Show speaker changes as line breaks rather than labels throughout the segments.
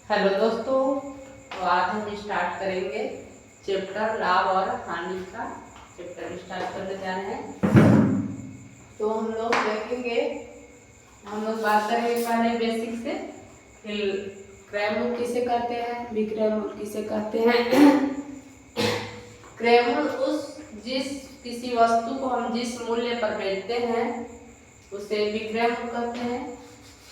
Hello दोस्तों, तो आज हम स्टार्ट करेंगे चैप्टर लाभ और हानि का चैप्टर स्टार्ट करने जा रहे हैं। तो हम लोग देखेंगे, हम लोग बात करेंगे पहले बेसिक से, फिर क्रय मूल्य किसे कहते हैं, विक्रय मूल्य किसे कहते हैं। क्रय मूल्य जिस किसी वस्तु को हम जिस मूल्य पर बेचते हैं उसे विक्रय मूल्य कहते हैं।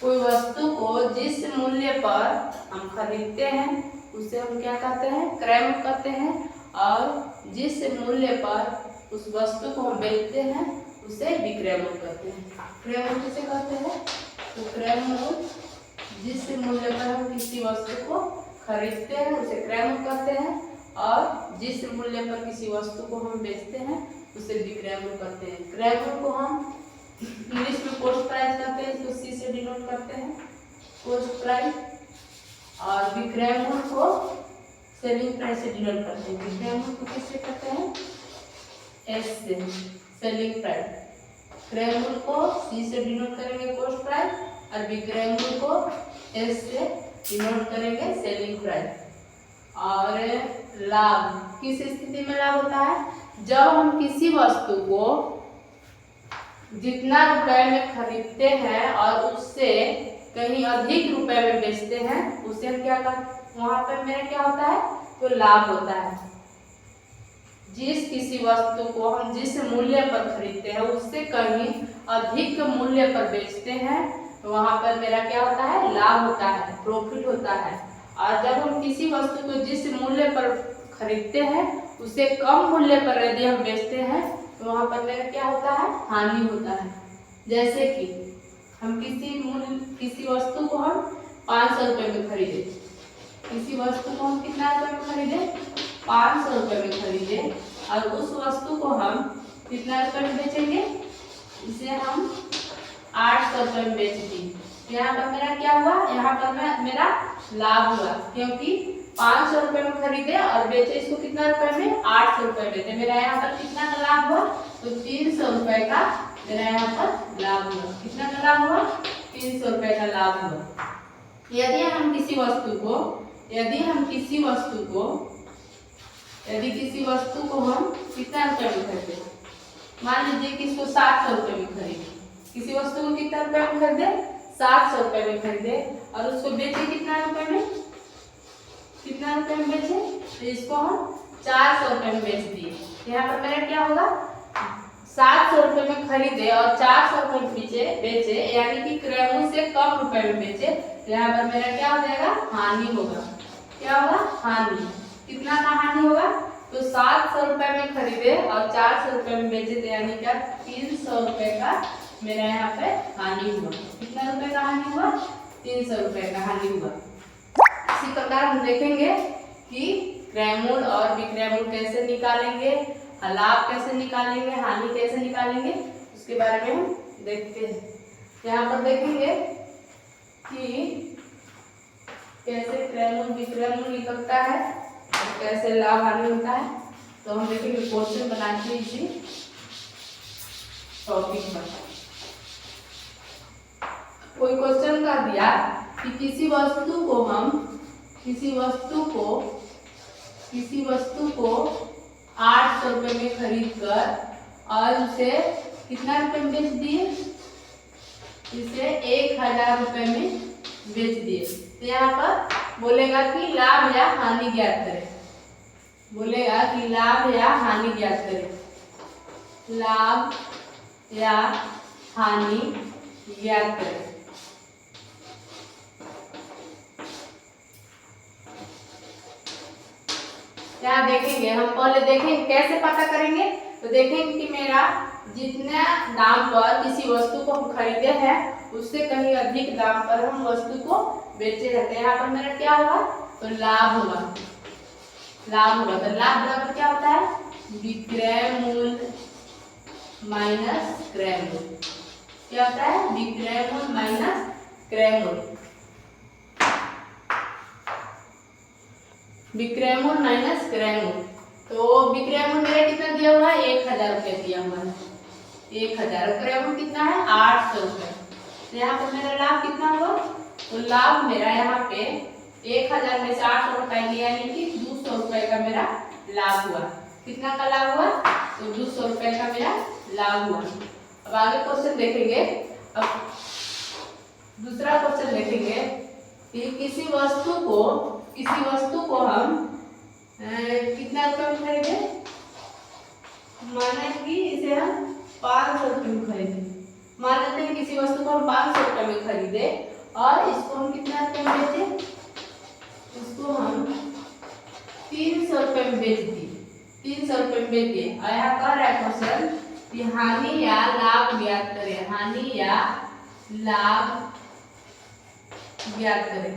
कोई वस्तु को जिस मूल्य पर हम खरीदते हैं उसे हम क्या कहते हैं, क्रय मूल्य कहते हैं। और जिस मूल्य पर उस वस्तु को हम बेचते हैं उसे विक्रय मूल्य कहते हैं। क्रय मूल्य किसे कहते हैं, तो क्रय मूल्य जिस मूल्य पर हम किसी वस्तु को खरीदते हैं उसे क्रय मूल्य कहते हैं, और जिस मूल्य पर किसी वस्तु को हम बेचते हैं उसे विक्रय मूल्य कहते हैं। क्रय मूल्य को हम इंग्लिश में कॉस्ट प्राइस कहते हैं, इसको सी से डिनोट करते हैं, कॉस्ट प्राइस। और विक्रय मूल्य को सेलिंग प्राइस से डिनोट करते हैं। विक्रय मूल्य को किससे कहते हैं, एस से, सेलिंग प्राइस। क्रय मूल्य को सी से डिनोट करेंगे कॉस्ट प्राइस, और विक्रय मूल्य को एस से डिनोट करेंगे सेलिंग प्राइस। और लाभ किस स्थिति में लाभ होता है, जब हम किसी वस्तु को जितना रुपए में खरीदते हैं और उससे कहीं अधिक रुपए में बेचते हैं उसे हम क्या कहते, वहां पर मेरा क्या होता है, तो लाभ होता है। जिस किसी वस्तु को हम जिस मूल्य पर खरीदते हैं उससे कहीं अधिक मूल्य पर बेचते हैं तो वहां पर मेरा क्या होता है, लाभ होता है, प्रॉफिट होता है। और जब हम किसी वस्तु को जिस मूल्य पर खरीदते हैं उसे कम मूल्य पर यदि हम बेचते हैं तो वहाँ पर मेरा क्या होता है, हानि होता है। जैसे कि हम किसी वस्तु को हम 500 रुपये में खरीदे, किसी वस्तु को हम कितना रुपये में खरीदे, 500 रुपये में खरीदे, और उस वस्तु को हम कितना रुपये में बेचेंगे, इसे हम 800 रुपये में बेच दी। यहाँ पर मेरा क्या हुआ, यहाँ पर मेरा लाभ हुआ, क्योंकि 500 रुपये में खरीदे और बेचे इसको कितना रुपए में, 800 रुपये बेचे। मेरा यहाँ पर कितना का लाभ हुआ, तो 300 रुपये का मेरा यहाँ पर लाभ हुआ। कितना का लाभ हुआ, 300 रुपये का लाभ हुआ। यदि हम किसी वस्तु को हम कितना रुपये में खरीदे, मान लीजिए कि इसको 700 रुपये में खरीदे, किसी वस्तु को कितना रुपये में खरीदे, 700 रुपये में खरीदे, और उसको बेचे कितना रुपये में, कितना रुपए में बेचे, तो इसको हम 400 रुपये में बेच दिए। यहाँ पर मेरा क्या होगा, 700 रुपये में खरीदे और 400 रुपये में बेचे, यानी कि क्रय मूल्य से कम रुपए में बेचे, तो यहाँ पर मेरा क्या हो जाएगा, हानि होगा। क्या होगा, हानि। कितना का हानि होगा, तो 700 रुपये में खरीदे और 400 रुपये में बेचे, तो यानी क्या 300 रुपये का मेरा यहाँ पे हानि हुआ। कितना रुपए का हानि हुआ, 300 रुपये का हानि हुआ। इसी प्रकार हम देखेंगे कि क्रय मूल्य और विक्रय मूल्य कैसे निकालेंगे, लाभ कैसे निकालेंगे, हानि कैसे निकालेंगे, उसके बारे में हम देखते हैं। यहाँ पर देखेंगे कि कैसे क्रय मूल्य विक्रय मूल्य निकलता है और कैसे लाभ हानि होता है। तो हम देखेंगे क्वेश्चन बनाते हैं इसी टॉपिक पर। कोई क्वेश्चन कर दिया कि किसी वस्तु को 800 रुपये में खरीद कर और उसे कितना रुपये में बेच दिए, इसे 1000 रुपये में बेच दिए। तो यहाँ पर बोलेगा कि लाभ या हानि ज्ञात करें, बोलेगा कि लाभ या हानि ज्ञात करें, लाभ या हानि ज्ञात करें। क्या देखेंगे, हम पहले देखेंगे कैसे पता करेंगे, तो देखेंगे कि मेरा जितना दाम पर किसी वस्तु को हम खरीदे हैं उससे कहीं अधिक दाम पर हम वस्तु को बेचे रहते हैं। यहाँ पर मेरा क्या होगा, तो लाभ होगा, लाभ होगा। तो लाभ बराबर क्या होता है, विक्रय मूल्य माइनस क्रय मूल्य। क्या होता है, विक्रय मूल्य माइनस क्रय मूल्य, विक्रय मूल्य माइनस क्रय मूल्य। तो विक्रय मूल्य मेरा कितना दिया हुआ है, 1000 रुपये दिया हुआ है, 1000। क्रय मूल्य कितना है, 800 रुपये। तो यहाँ पर मेरा लाभ कितना हुआ, तो लाभ मेरा यहाँ पे 1000 में से 800 घटाएंगे यानी कि 200 रुपए का मेरा लाभ हुआ। कितना का लाभ हुआ? तो 200 रुपए का मेरा लाभ हुआ। अब आगे क्वेश्चन देखेंगे। अब दूसरा क्वेश्चन देखेंगे कि किसी वस्तु को हम कितना रुपए में खरीदे? माना कि इसे हम 500 रुपए में खरीदे। मान लेते हैं किसी वस्तु को हम 500 रुपए में खरीदे और इसको हम कितना रुपए में बेचे? इसको हम 300 रुपए में बेच दिए। 300 रुपए में बेच दिए और यहाँ कह रहा है क्वेश्चन कि हानि या लाभ ज्ञात करें। हानि या लाभ ज्ञात करें।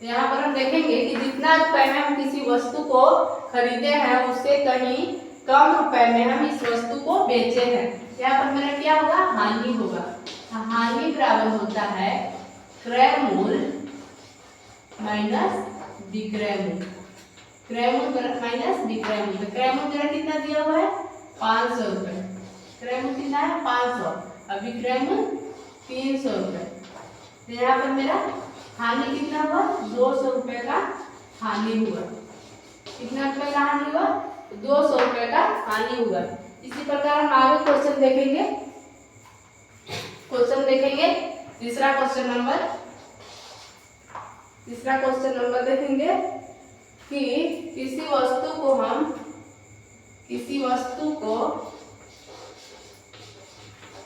तो यहाँ पर हम देखेंगे कि जितना रुपए में हम किसी वस्तु को खरीदे हैं उससे कहीं कम रुपए में हम इस वस्तु को बेचे हैं। यहाँ पर मेरा क्या होगा? हानि होगा। हानि बराबर होता है क्रय मूल्य माइनस विक्रय मूल्य। क्रय मूल्य माइनस विक्रय मूल्य। तो क्रय मूल्य मेरा कितना दिया हुआ है? 500 रुपए। क्रय मूल्य कितना है? 500 और विक्रय मूल्य 300 रुपए। तो यहाँ पर मेरा हानि कितना हुआ? 200 रुपए का हानि हुआ। कितना रुपए का हानि हुआ? 200 रुपए का हानि हुआ। इसी प्रकार हम आगे क्वेश्चन देखेंगे। तीसरा क्वेश्चन नंबर देखेंगे कि किसी वस्तु को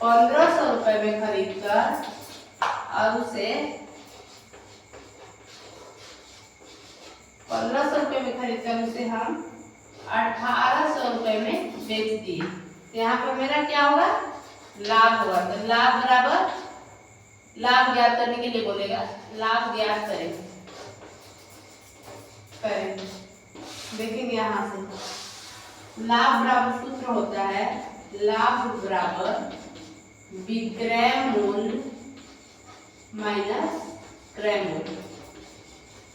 1500 रुपए में खरीदकर और उसे 1500 रुपए में खरीदकर उसे हम 1800 रुपए में बेच दिए। तो यहाँ पर मेरा क्या होगा? लाभ होगा। तो लाभ बराबर लाभ ज्ञात करने के लिए बोलेगा लाभ ज्ञात करेंगे। देखेंगे यहाँ से लाभ बराबर सूत्र होता है लाभ बराबर विक्रय मूल्य माइनस क्रय मूल्य।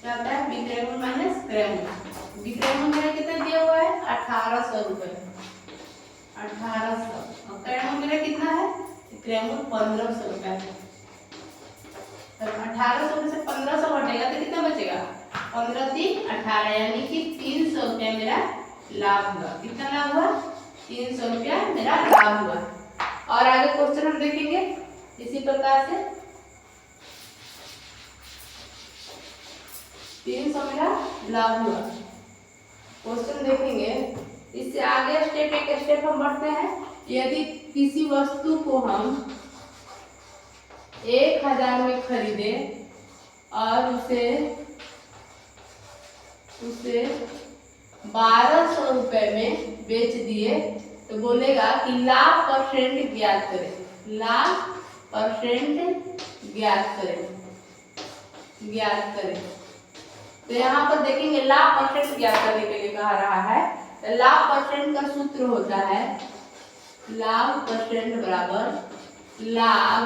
क्या होता है? विक्रय मूल्य माइनस क्रय मूल्य। विक्रय मूल्य मेरा कितना दिया हुआ है? 1800 रुपए। 1800 और क्रय मूल्य मेरा कितना है? क्रय मूल्य 1500 रुपए है। तो 1800 में से 1500 घटेगा तो कितना बचेगा? 15 3 18 यानी कि 300 रुपया मेरा लाभ हुआ। कितना लाभ हुआ? 300 रुपया मेरा लाभ हुआ। और आगे क्वेश्चन हम देखेंगे इसी प्रकार से। 300 मेरा लाभ हुआ। क्वेश्चन देखेंगे। इससे आगे स्टेप एक स्टेप हम बढ़ते हैं। यदि किसी वस्तु को हम 1000 में खरीदे और उसे 1200 रुपए में बेच दिए तो बोलेगा कि लाभ परसेंट ज्ञात करें। लाभ परसेंट ज्ञात करें। तो यहाँ पर देखेंगे लाभ परसेंट ज्ञात करने के लिए कहा रहा है। तो लाभ परसेंट का सूत्र होता है लाभ परसेंट बराबर लाभ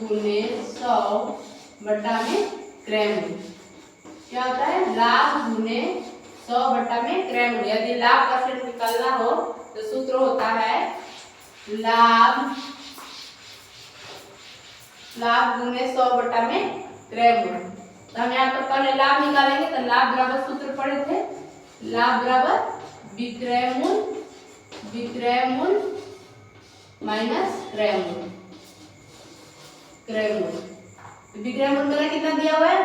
गुने 100 बटा में क्रय मूल्य। क्या होता है? लाभ गुने 100 बटा में क्रय मूल्य। यदि लाभ परसेंट निकालना हो तो सूत्र होता है लाभ गुने 100 बटा में क्रय मूल्य। तो हम यहाँ पर पहले लाभ निकालेंगे तो लाभ बराबर सूत्र पढ़े थे लाभ बराबर विक्रय मूल्य माइनस क्रय मूल्य। विक्रय मूल्य मेरा कितना दिया हुआ है?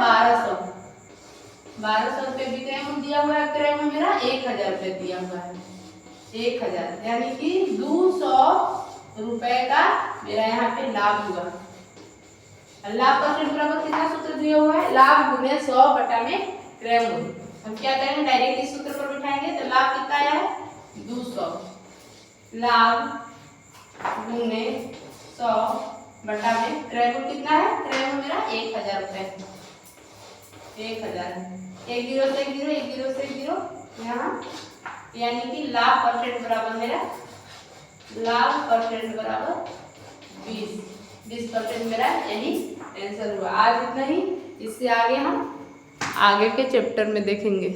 1200 रुपये विक्रय मूल्य दिया हुआ है। क्रय मूल्य मेरा 1000 रुपये दिया हुआ है। 1000 यानी कि 200 रुपए का मेरा यहाँ पे लाभ हुआ। लाभ परसेंट बराबर कितना सूत्र दिया हुआ है? लाभ गुने 100 बटा में क्रय मूल्य। हम क्या करेंगे? डायरेक्ट इस सूत्र पर बिठाएंगे तो लाभ कितना आया है? 200। लाभ गुने 100 बटा में क्रय मूल्य कितना है? क्रय मूल्य मेरा 1000 रुपए। 1000 एक जीरो से एक जीरो यहाँ यानी कि लाभ परसेंट बराबर मेरा लाभ परसेंट बराबर 20% मेरा यही आंसर हुआ। आज इतना ही। इससे आगे हम आगे के चैप्टर में देखेंगे।